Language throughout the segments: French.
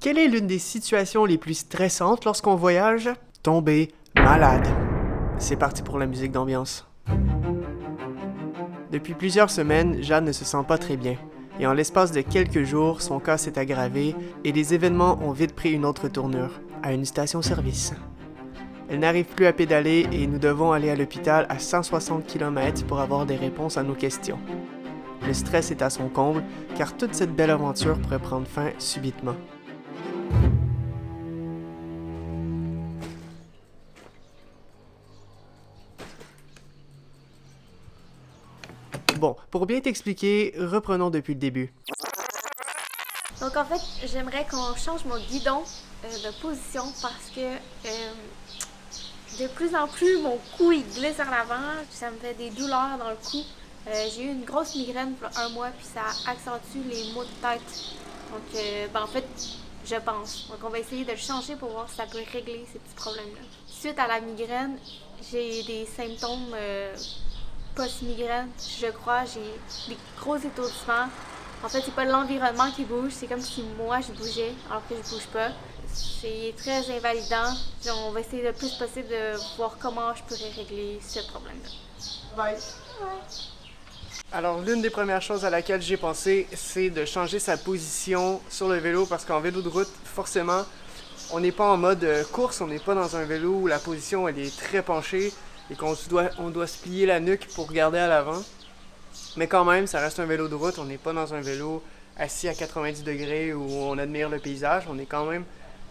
Quelle est l'une des situations les plus stressantes lorsqu'on voyage? Tomber malade. C'est parti pour la musique d'ambiance. Depuis plusieurs semaines, Jade ne se sent pas très bien. Et en l'espace de quelques jours, son cas s'est aggravé et les événements ont vite pris une autre tournure, à une station-service. Elle n'arrive plus à pédaler et nous devons aller à l'hôpital à 160 km pour avoir des réponses à nos questions. Le stress est à son comble, car toute cette belle aventure pourrait prendre fin subitement. Bon, pour bien t'expliquer, reprenons depuis le début. Donc en fait, j'aimerais qu'on change mon guidon de position parce que de plus en plus mon cou il glisse en avant, ça me fait des douleurs dans le cou. J'ai eu une grosse migraine pour un mois puis ça accentue les maux de tête. Donc en fait, je pense. Donc on va essayer de le changer pour voir si ça peut régler ces petits problèmes-là. Suite à la migraine, j'ai des symptômes post-migraine, je crois. J'ai des gros étourdissements. En fait, c'est pas l'environnement qui bouge, c'est comme si moi je bougeais alors que je bouge pas. C'est très invalidant. On va essayer le plus possible de voir comment je pourrais régler ce problème-là. Bye. Alors, l'une des premières choses à laquelle j'ai pensé, c'est de changer sa position sur le vélo parce qu'en vélo de route, forcément, on n'est pas en mode course, on n'est pas dans un vélo où la position elle est très penchée et on doit se plier la nuque pour regarder à l'avant. Mais quand même, ça reste un vélo de route, on n'est pas dans un vélo assis à 90 degrés où on admire le paysage, on est quand même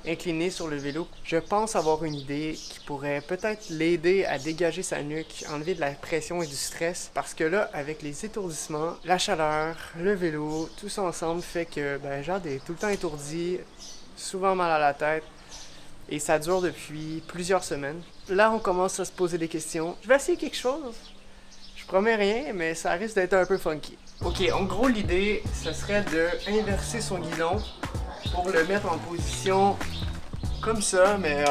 incliné sur le vélo. Je pense avoir une idée qui pourrait peut-être l'aider à dégager sa nuque, enlever de la pression et du stress, parce que là, avec les étourdissements, la chaleur, le vélo, tout ça ensemble fait que Jade est tout le temps étourdi, souvent mal à la tête, et ça dure depuis plusieurs semaines. Là, on commence à se poser des questions. Je vais essayer quelque chose. Je promets rien, mais ça risque d'être un peu funky. Ok, en gros, l'idée, ce serait d'inverser son guidon pour le mettre en position comme ça, mais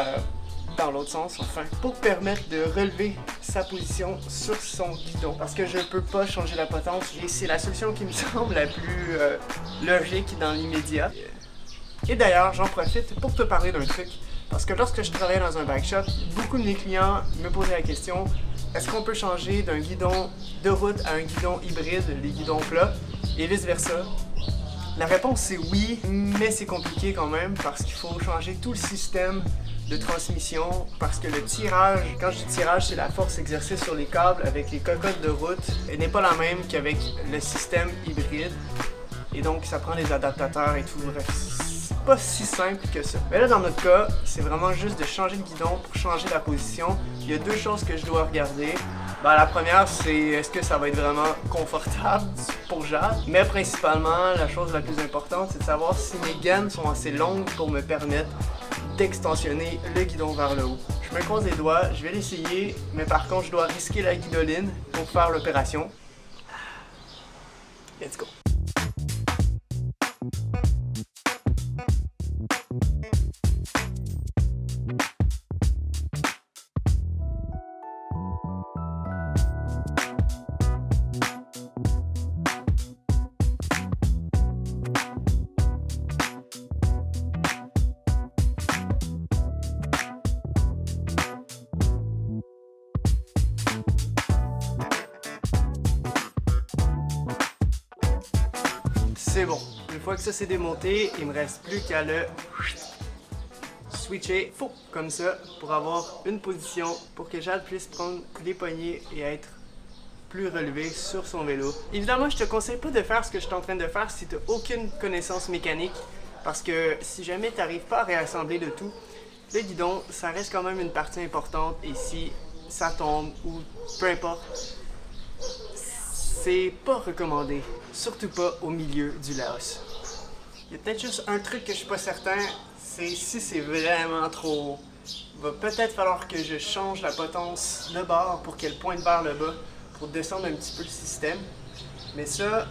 dans l'autre sens, enfin, pour permettre de relever sa position sur son guidon. Parce que je ne peux pas changer la potence et c'est la solution qui me semble la plus logique dans l'immédiat. Et d'ailleurs, j'en profite pour te parler d'un truc. Parce que lorsque je travaillais dans un bike shop, beaucoup de mes clients me posaient la question: est-ce qu'on peut changer d'un guidon de route à un guidon hybride, les guidons plats, et vice-versa? La réponse c'est oui, mais c'est compliqué quand même parce qu'il faut changer tout le système de transmission parce que le tirage, quand je dis tirage, c'est la force exercée sur les câbles avec les cocottes de route, elle n'est pas la même qu'avec le système hybride. Et donc ça prend des adaptateurs et tout, bref, c'est pas si simple que ça. Mais là dans notre cas, c'est vraiment juste de changer le guidon pour changer la position. Il y a deux choses que je dois regarder. La première, c'est est-ce que ça va être vraiment confortable pour Jade. Mais principalement, la chose la plus importante, c'est de savoir si mes gaines sont assez longues pour me permettre d'extensionner le guidon vers le haut. Je me croise les doigts, je vais l'essayer, mais par contre, je dois risquer la guidoline pour faire l'opération. Let's go! C'est bon. Une fois que ça s'est démonté, il me reste plus qu'à le switcher comme ça pour avoir une position pour que Jade puisse prendre les poignées et être plus relevé sur son vélo. Évidemment, je te conseille pas de faire ce que je suis en train de faire si tu n'as aucune connaissance mécanique parce que si jamais tu n'arrives pas à réassembler le tout, le guidon, ça reste quand même une partie importante et si ça tombe ou peu importe, c'est pas recommandé, surtout pas au milieu du Laos. Il y a peut-être juste un truc que je suis pas certain, c'est si c'est vraiment trop haut. Il va peut-être falloir que je change la potence de bord pour qu'elle pointe vers le bas, pour descendre un petit peu le système. Mais ça,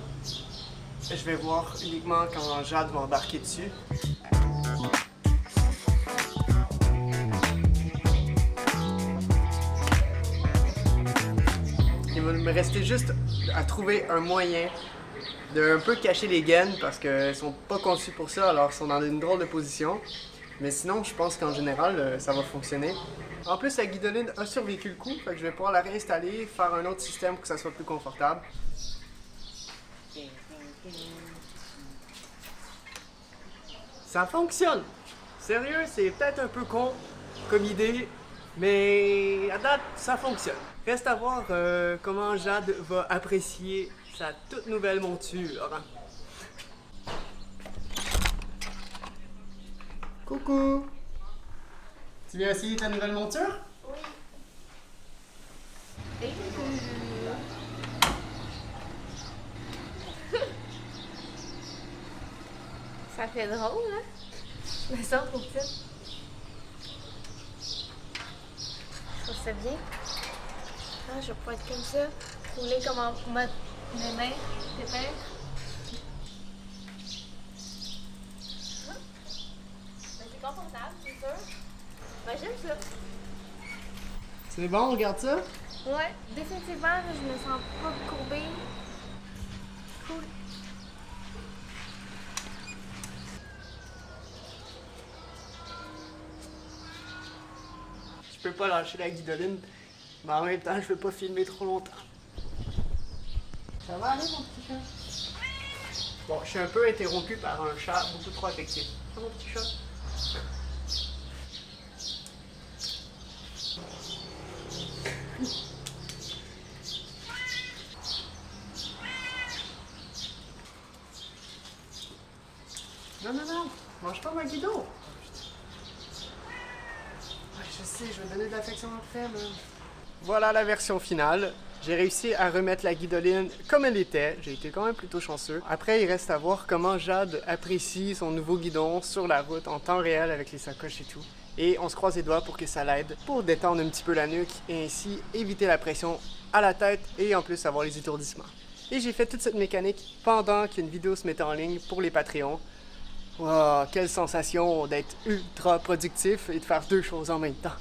je vais voir uniquement quand Jade va embarquer dessus. Il va me rester juste à trouver un moyen de un peu cacher les gaines parce qu'elles sont pas conçues pour ça, alors elles sont dans une drôle de position. Mais sinon, je pense qu'en général, ça va fonctionner. En plus, la guidoline a survécu le coup, fait que je vais pouvoir la réinstaller, faire un autre système pour que ça soit plus confortable. Ça fonctionne! Sérieux, c'est peut-être un peu con comme idée, mais à date, ça fonctionne. Reste à voir comment Jade va apprécier sa toute nouvelle monture. Coucou! Tu viens essayer ta nouvelle monture? Oui. Ça fait drôle, hein? Je me sens trop petite. Ça c'est bien. Ah, je vais pouvoir être comme ça, rouler comme en mode mes mains, tes mains. C'est confortable, c'est sûr. Ben, j'aime ça. C'est bon, on regarde ça? Ouais, définitivement, là, je me sens pas courbée. Cool. Je peux pas lâcher la guidoline, mais en même temps, je veux pas filmer trop longtemps. Ça va aller, mon petit chat? Bon, je suis un peu interrompu par un chat beaucoup trop affectif. Mon petit chat? Non, non, non, mange pas ma guido! Ouais, je sais, je vais donner de l'affection à le faire, mais... Voilà la version finale. J'ai réussi à remettre la guidoline comme elle était. J'ai été quand même plutôt chanceux. Après, il reste à voir comment Jade apprécie son nouveau guidon sur la route en temps réel avec les sacoches et tout. Et on se croise les doigts pour que ça l'aide pour détendre un petit peu la nuque et ainsi éviter la pression à la tête et en plus avoir les étourdissements. Et j'ai fait toute cette mécanique pendant qu'une vidéo se mettait en ligne pour les Patreons. Wow, quelle sensation d'être ultra productif et de faire deux choses en même temps.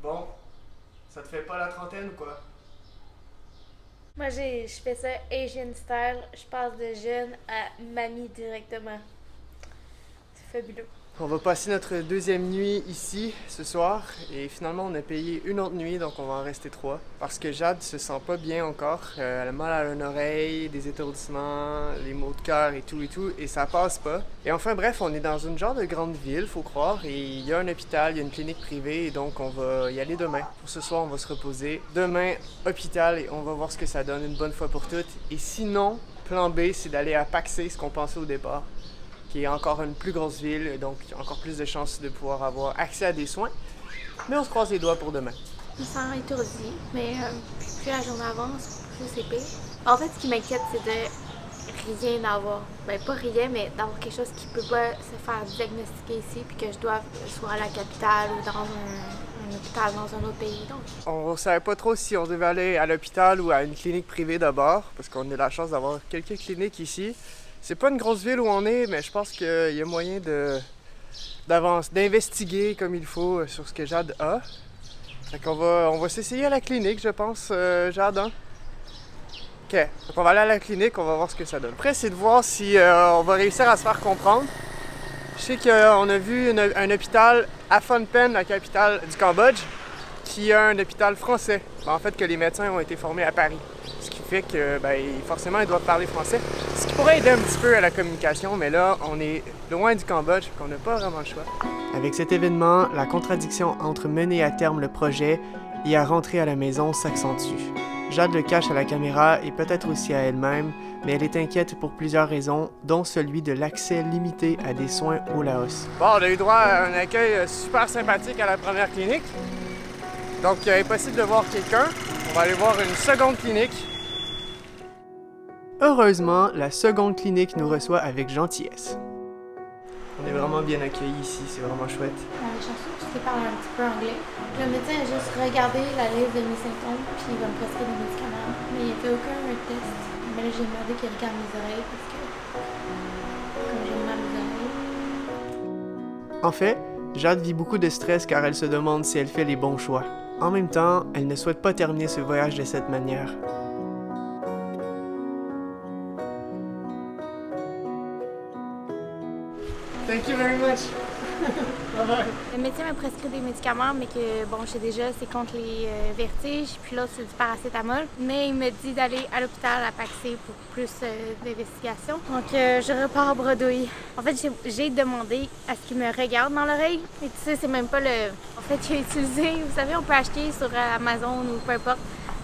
Bon, ça te fait pas la trentaine ou quoi? Moi, je fais ça Asian style. Je passe de jeune à mamie directement. C'est fabuleux. On va passer notre deuxième nuit ici ce soir et finalement on a payé une autre nuit donc on va en rester 3 parce que Jade se sent pas bien encore, elle a mal à une oreille, des étourdissements, les maux de cœur et tout et ça passe pas. Et enfin bref, on est dans une genre de grande ville, faut croire, et il y a un hôpital, il y a une clinique privée et donc on va y aller demain. Pour ce soir on va se reposer. Demain, hôpital et on va voir ce que ça donne une bonne fois pour toutes. Et sinon, plan B c'est d'aller à Paxé, ce qu'on pensait au départ, qui est encore une plus grosse ville, donc encore plus de chances de pouvoir avoir accès à des soins. Mais on se croise les doigts pour demain. Je me sens étourdie, mais plus la journée avance, plus c'est pire. En fait, ce qui m'inquiète, c'est de rien avoir. Ben, pas rien, mais d'avoir quelque chose qui peut pas se faire diagnostiquer ici, puis que je dois soit à la capitale ou dans un hôpital dans un autre pays. Donc. On savait pas trop si on devait aller à l'hôpital ou à une clinique privée d'abord, parce qu'on a la chance d'avoir quelques cliniques ici. C'est pas une grosse ville où on est, mais je pense qu'il y a moyen d'investiguer comme il faut sur ce que Jade a. Fait qu'on va s'essayer à la clinique, je pense, Jade, hein? Ok, donc on va aller à la clinique, on va voir ce que ça donne. Après, c'est de voir si on va réussir à se faire comprendre. Je sais qu'on a vu un hôpital à Phnom Penh, la capitale du Cambodge, qui a un hôpital français. En fait, que les médecins ont été formés à Paris. Ce qui fait que, forcément, ils doivent parler français. Ce qui pourrait aider un petit peu à la communication, mais là, on est loin du Cambodge, qu'on n'a pas vraiment le choix. Avec cet événement, la contradiction entre mener à terme le projet et à rentrer à la maison s'accentue. Jade le cache à la caméra et peut-être aussi à elle-même, mais elle est inquiète pour plusieurs raisons, dont celui de l'accès limité à des soins au Laos. Bon, on a eu droit à un accueil super sympathique à la première clinique. Donc, impossible de voir quelqu'un. On va aller voir une seconde clinique. Heureusement, la seconde clinique nous reçoit avec gentillesse. On est vraiment bien accueillis ici, c'est vraiment chouette. Chanceux, qu'il parle un petit peu anglais. Le médecin a juste regardé la liste de mes symptômes, puis il va me prescrire des médicaments. Mais il n'a fait aucun test. Mais là, j'ai demandé qu'il regarde mes oreilles, parce que comme j'ai mal aux oreilles. En fait, Jade vit beaucoup de stress car elle se demande si elle fait les bons choix. En même temps, elle ne souhaite pas terminer ce voyage de cette manière. Thank you very much. Bye-bye. Le médecin m'a prescrit des médicaments, mais que bon, j'ai déjà, c'est contre les vertiges, puis l'autre c'est du paracétamol. Mais il me dit d'aller à l'hôpital à Paxé pour plus d'investigation. Donc je repars à bredouille. En fait, j'ai demandé à ce qu'il me regarde dans l'oreille. Et tu sais, c'est même pas le. En fait, j'ai utilisé, vous savez, on peut acheter sur Amazon ou peu importe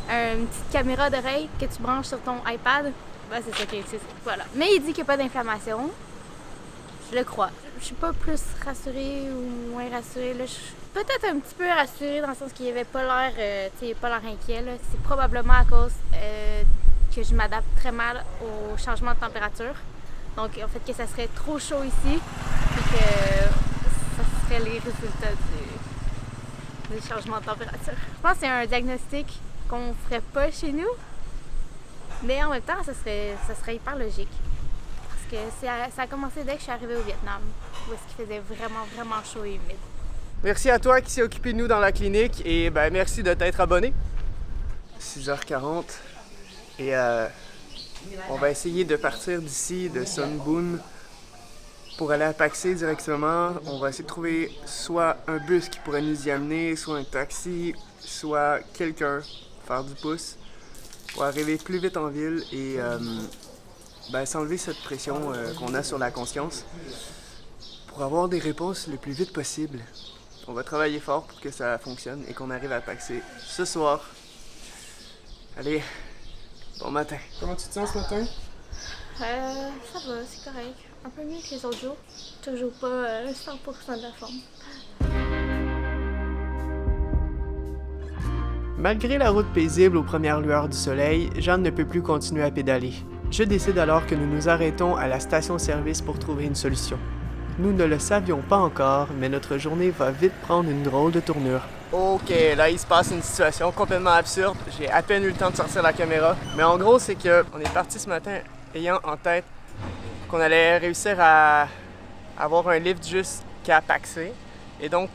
une petite caméra d'oreille que tu branches sur ton iPad. Ben, c'est ça qu'il utilise. Voilà. Mais il dit qu'il n'y a pas d'inflammation. Je le crois. Je suis pas plus rassurée ou moins rassurée. Là. Je suis peut-être un petit peu rassurée dans le sens qu'il avait pas l'air, pas l'air inquiet. Là. C'est probablement à cause que je m'adapte très mal au changement de température. Donc, en fait, que ça serait trop chaud ici, puis que ça serait les résultats du changement de température. Je pense que c'est un diagnostic qu'on ferait pas chez nous, mais en même temps, ça serait hyper logique. Que ça a commencé dès que je suis arrivée au Vietnam, où est-ce qu'il faisait vraiment, vraiment chaud et humide. Merci à toi qui s'est occupé de nous dans la clinique et ben merci de t'être abonné. 6h40 et on va essayer de partir d'ici, de Son Boon, pour aller à Paxé directement. On va essayer de trouver soit un bus qui pourrait nous y amener, soit un taxi, soit quelqu'un, faire du pouce, pour arriver plus vite en ville et s'enlever cette pression qu'on a sur la conscience pour avoir des réponses le plus vite possible. On va travailler fort pour que ça fonctionne et qu'on arrive à Paxé ce soir. Allez, bon matin. Comment tu te sens ce matin? Ça va, c'est correct. Un peu mieux que les autres jours. Toujours pas 100% de la forme. Malgré la route paisible aux premières lueurs du soleil, Jeanne ne peut plus continuer à pédaler. Je décide alors que nous nous arrêtons à la station-service pour trouver une solution. Nous ne le savions pas encore, mais notre journée va vite prendre une drôle de tournure. Ok, là il se passe une situation complètement absurde. J'ai à peine eu le temps de sortir la caméra. Mais en gros, c'est qu'on est parti ce matin ayant en tête qu'on allait réussir à avoir un lift jusqu'à Paxé. Et donc,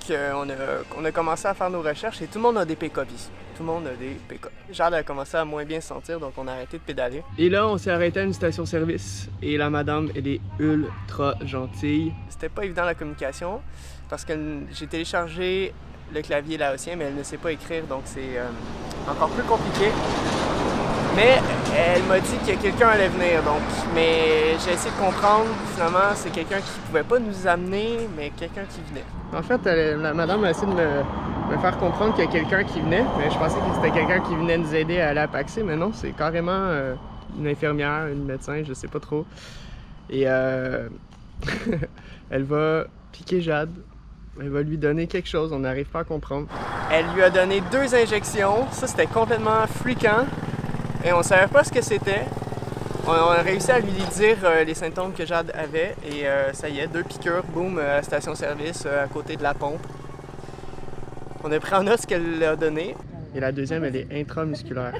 on a commencé à faire nos recherches et tout le monde a des pick-up ici. Tout le monde a des pick-up. Jade a commencé à moins bien se sentir, donc on a arrêté de pédaler. Et là, on s'est arrêté à une station-service et la madame, elle est ultra gentille. C'était pas évident la communication parce que j'ai téléchargé le clavier laotien, mais elle ne sait pas écrire, donc c'est encore plus compliqué. Mais elle m'a dit que quelqu'un allait venir, donc. Mais j'ai essayé de comprendre, finalement, c'est quelqu'un qui pouvait pas nous amener, mais quelqu'un qui venait. En fait, la madame a essayé de me faire comprendre qu'il y a quelqu'un qui venait, mais je pensais que c'était quelqu'un qui venait nous aider à aller à Paxé, mais non, c'est carrément une infirmière, une médecin, je sais pas trop. Et elle va piquer Jade. Elle va lui donner quelque chose, on n'arrive pas à comprendre. Elle lui a donné 2 injections, ça c'était complètement fréquent. Et on savait pas ce que c'était. On a réussi à lui dire les symptômes que Jade avait et ça y est, 2 piqûres, boum, à la station-service à côté de la pompe. On a pris en note ce qu'elle a donné. Et la deuxième, elle est intramusculaire.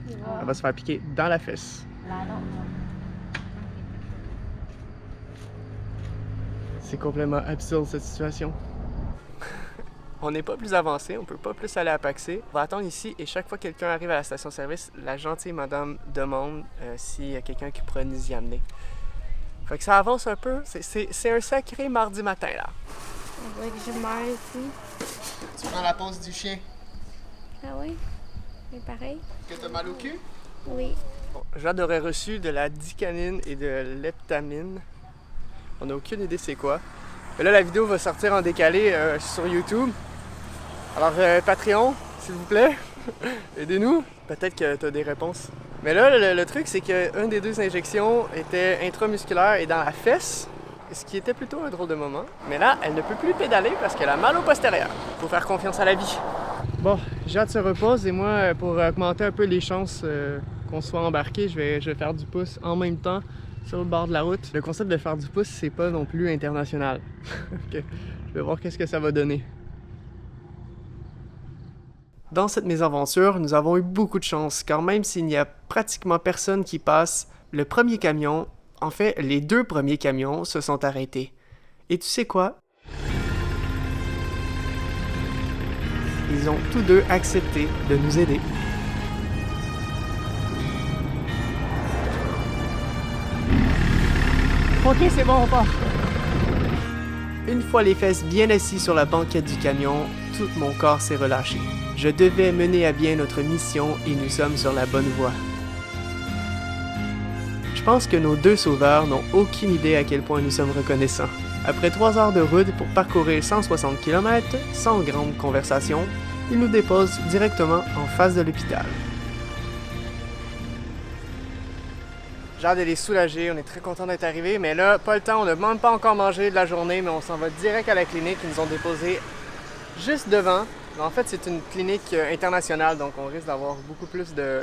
Elle va se faire piquer dans la fesse. C'est complètement absurde cette situation. On n'est pas plus avancé, on peut pas plus aller à Paxé. On va attendre ici et chaque fois que quelqu'un arrive à la station-service, la gentille madame demande s'il y a quelqu'un qui pourrait nous y amener. Fait que ça avance un peu. C'est un sacré mardi matin, là. On voit que je meurs ici. Tu prends la pause du chien. Ah oui? C'est pareil? Que t'as mal au cul? Oui. Bon, Jade aurait reçu de la dicanine et de l'heptamine. On n'a aucune idée c'est quoi. Mais là, la vidéo va sortir en décalé sur YouTube. Alors, Patreon, s'il vous plaît, aidez-nous. Peut-être que tu as des réponses. Mais là, le truc, c'est qu'une des 2 injections était intramusculaire et dans la fesse, ce qui était plutôt un drôle de moment. Mais là, elle ne peut plus pédaler parce qu'elle a mal au postérieur. Faut faire confiance à la vie. Bon, Jade se repose et moi, pour augmenter un peu les chances qu'on soit embarqué, je vais faire du pouce en même temps sur le bord de la route. Le concept de faire du pouce, c'est pas non plus international. Okay. Je Je vais voir qu'est-ce que ça va donner. Dans cette mésaventure, nous avons eu beaucoup de chance, car même s'il n'y a pratiquement personne qui passe, le premier camion, en fait, les deux premiers camions se sont arrêtés. Et tu sais quoi? Ils ont tous deux accepté de nous aider. Ok, c'est bon, on part. Une fois les fesses bien assis sur la banquette du camion, tout mon corps s'est relâché. Je devais mener à bien notre mission et nous sommes sur la bonne voie. Je pense que nos deux sauveurs n'ont aucune idée à quel point nous sommes reconnaissants. Après 3 heures de route pour parcourir 160 km, sans grande conversation, ils nous déposent directement en face de l'hôpital. Jade, elle est soulagée, on est très content d'être arrivé, mais là, pas le temps, on n'a même pas encore mangé de la journée, mais on s'en va direct à la clinique. Ils nous ont déposé juste devant. En fait, c'est une clinique internationale, donc on risque d'avoir beaucoup plus de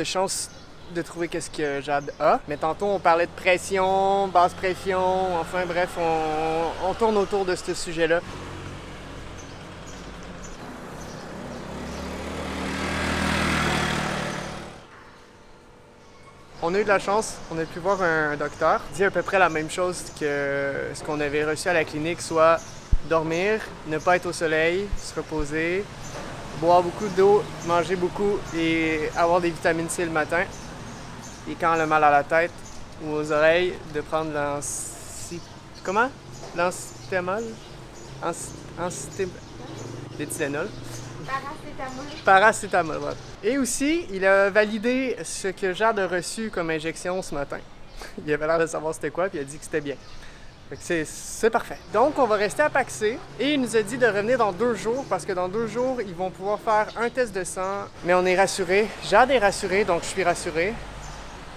chances de trouver qu'est-ce que Jade a. Mais tantôt, on parlait de pression, basse pression, enfin bref, on tourne autour de ce sujet-là. On a eu de la chance, on a pu voir un docteur. Il dit à peu près la même chose que ce qu'on avait reçu à la clinique, soit dormir, ne pas être au soleil, se reposer, boire beaucoup d'eau, manger beaucoup et avoir des vitamines C le matin. Et quand on a mal à la tête ou aux oreilles, de prendre Comment? L'ansitémol? Des Tylenol. Paracétamol, voilà. Et aussi, il a validé ce que Jade a reçu comme injection ce matin. Il avait l'air de savoir c'était quoi, puis il a dit que c'était bien. Fait que c'est parfait. Donc, on va rester à Paxé et il nous a dit de revenir dans 2 jours parce que dans 2 jours, ils vont pouvoir faire un test de sang. Mais on est rassuré. Jade est rassurée, donc je suis rassuré.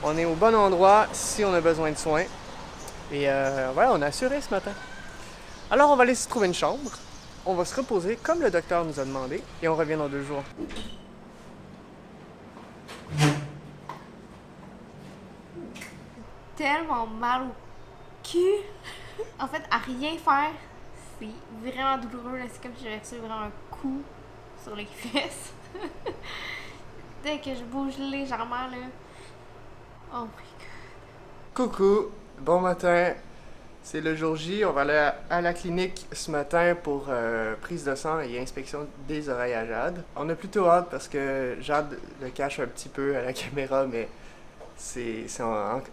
On est au bon endroit si on a besoin de soins. Et voilà, on est assuré ce matin. Alors, on va aller se trouver une chambre. On va se reposer comme le docteur nous a demandé et on revient dans 2 jours. Tellement mal au cul. En fait, à rien faire, c'est vraiment douloureux. Là. C'est comme si j'avais reçu vraiment un coup sur les fesses. Dès que je bouge légèrement, là. Oh my god. Coucou, bon matin. C'est le jour J. On va aller à la clinique ce matin pour prise de sang et inspection des oreilles à Jade. On a plutôt hâte parce que Jade le cache un petit peu à la caméra, mais c'est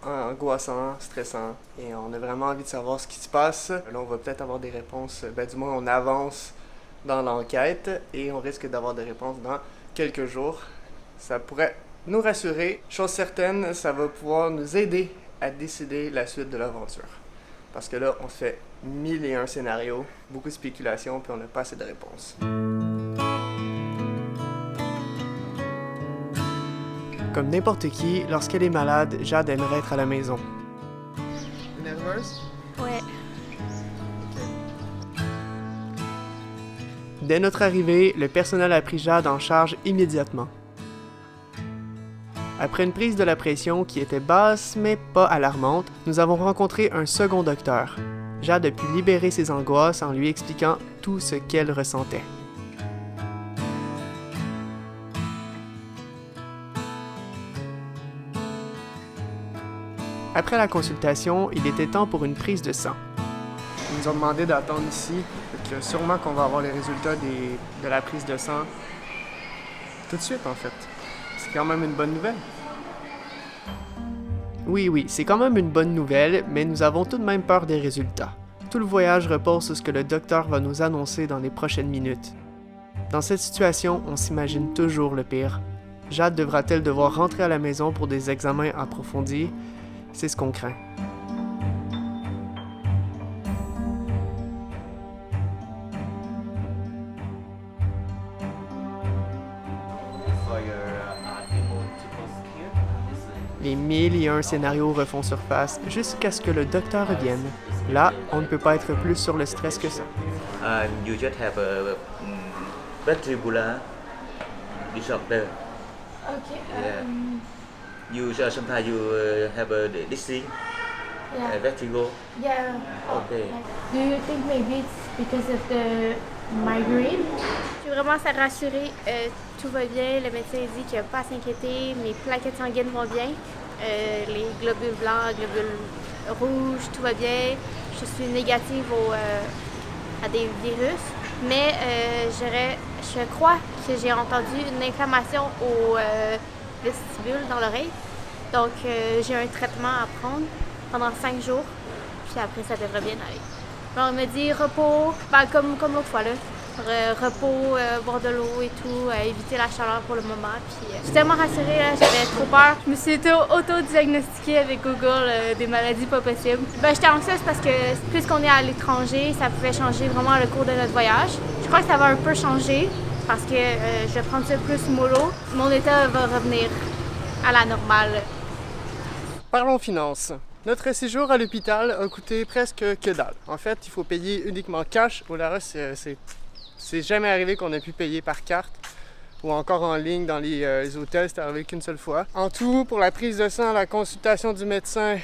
angoissant, stressant et on a vraiment envie de savoir ce qui se passe. Là, on va peut-être avoir des réponses, du moins on avance dans l'enquête et on risque d'avoir des réponses dans quelques jours. Ça pourrait nous rassurer. Chose certaine, ça va pouvoir nous aider à décider la suite de l'aventure. Parce que là, on fait 1001 scénarios, beaucoup de spéculations, puis on n'a pas assez de réponses. Comme n'importe qui, lorsqu'elle est malade, Jade aimerait être à la maison. Nerveuse? Ouais. Dès notre arrivée, le personnel a pris Jade en charge immédiatement. Après une prise de la pression qui était basse mais pas alarmante, nous avons rencontré un second docteur. Jade a pu libérer ses angoisses en lui expliquant tout ce qu'elle ressentait. Après la consultation, il était temps pour une prise de sang. Ils nous ont demandé d'attendre ici, donc sûrement qu'on va avoir les résultats de la prise de sang tout de suite en fait. C'est quand même une bonne nouvelle. Oui, c'est quand même une bonne nouvelle, mais nous avons tout de même peur des résultats. Tout le voyage repose sur ce que le docteur va nous annoncer dans les prochaines minutes. Dans cette situation, on s'imagine toujours le pire. Jade devra-t-elle devoir rentrer à la maison pour des examens approfondis? C'est ce qu'on craint. Les 1001 scénarios refont surface jusqu'à ce que le docteur revienne. Là, on ne peut pas être plus sur le stress que ça. You just have a vestibular disorder. Ok. Yeah. You sometimes you have a dizzy. Yeah. Vertigo. Yeah. Okay. Do you think maybe it's because of the migraine? Je suis vraiment rassurée. Tout va bien. Le médecin dit qu'il n'y a pas à s'inquiéter. Mes plaquettes sanguines vont bien. Les globules blancs, globules rouges, tout va bien. Je suis négative à des virus. Mais je crois que j'ai entendu une inflammation au vestibule dans l'oreille. Donc, j'ai un traitement à prendre pendant 5 jours. Puis après, ça devrait bien aller. Alors, on me dit repos, comme l'autre fois, là. Repos, boire de l'eau et tout, éviter la chaleur pour le moment. Puis, je suis tellement rassurée, là, j'avais trop peur. Je me suis auto-diagnostiquée avec Google des maladies pas possibles. J'étais anxieuse parce que puisqu'on est à l'étranger, ça pouvait changer vraiment le cours de notre voyage. Je crois que ça va un peu changer parce que je vais prendre ça plus mollo. Mon état va revenir à la normale. Parlons finances. Notre séjour à l'hôpital a coûté presque que dalle. En fait, il faut payer uniquement cash. Au Laos, c'est jamais arrivé qu'on ait pu payer par carte ou encore en ligne dans les hôtels. C'est arrivé qu'une seule fois. En tout, pour la prise de sang, la consultation du médecin,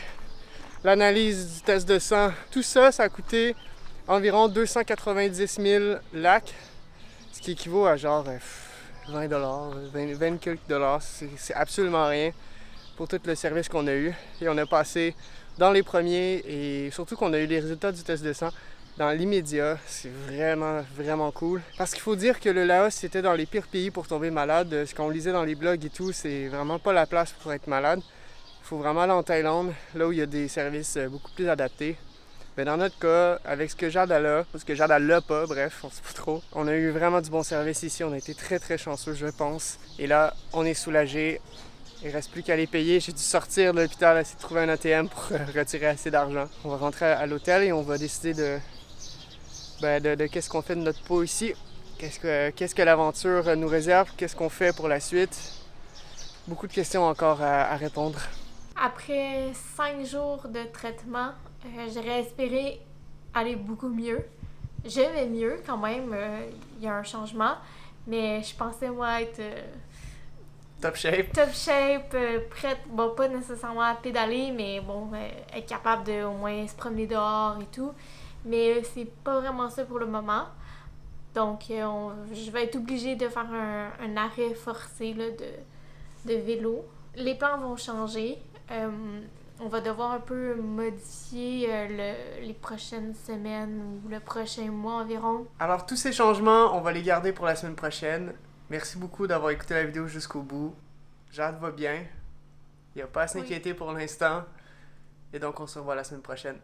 l'analyse du test de sang, tout ça, ça a coûté environ 290 000 lacs, ce qui équivaut à genre 20 20 quelques dollars. C'est absolument rien pour tout le service qu'on a eu. Et on a passé dans les premiers et surtout qu'on a eu les résultats du test de sang dans l'immédiat. C'est vraiment, vraiment cool. Parce qu'il faut dire que le Laos, c'était dans les pires pays pour tomber malade. Ce qu'on lisait dans les blogs et tout, c'est vraiment pas la place pour être malade. Il faut vraiment aller en Thaïlande, là où il y a des services beaucoup plus adaptés. Mais dans notre cas, avec ce que Jade a, ou ce que Jade a pas, bref, on sait pas trop, on a eu vraiment du bon service ici. On a été très, très chanceux, je pense. Et là, on est soulagé. Il ne reste plus qu'à les payer. J'ai dû sortir de l'hôpital, essayer de trouver un ATM pour retirer assez d'argent. On va rentrer à l'hôtel et on va décider de qu'est-ce qu'on fait de notre peau ici. Qu'est-ce que l'aventure nous réserve? Qu'est-ce qu'on fait pour la suite? Beaucoup de questions encore à répondre. Après 5 jours de traitement, j'aurais espéré aller beaucoup mieux. Je vais mieux quand même. Il y a un changement. Mais je pensais, moi, être... Top shape. Top shape, prête, bon, pas nécessairement à pédaler, mais bon, être capable de au moins se promener dehors et tout. Mais c'est pas vraiment ça pour le moment. Donc, je vais être obligée de faire un arrêt forcé là, de vélo. Les plans vont changer. On va devoir un peu modifier les prochaines semaines ou le prochain mois environ. Alors, tous ces changements, on va les garder pour la semaine prochaine. Merci beaucoup d'avoir écouté la vidéo jusqu'au bout. Jade va bien. Il n'y a pas à s'inquiéter pour l'instant. Et donc, on se revoit la semaine prochaine.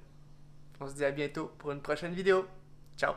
On se dit à bientôt pour une prochaine vidéo. Ciao!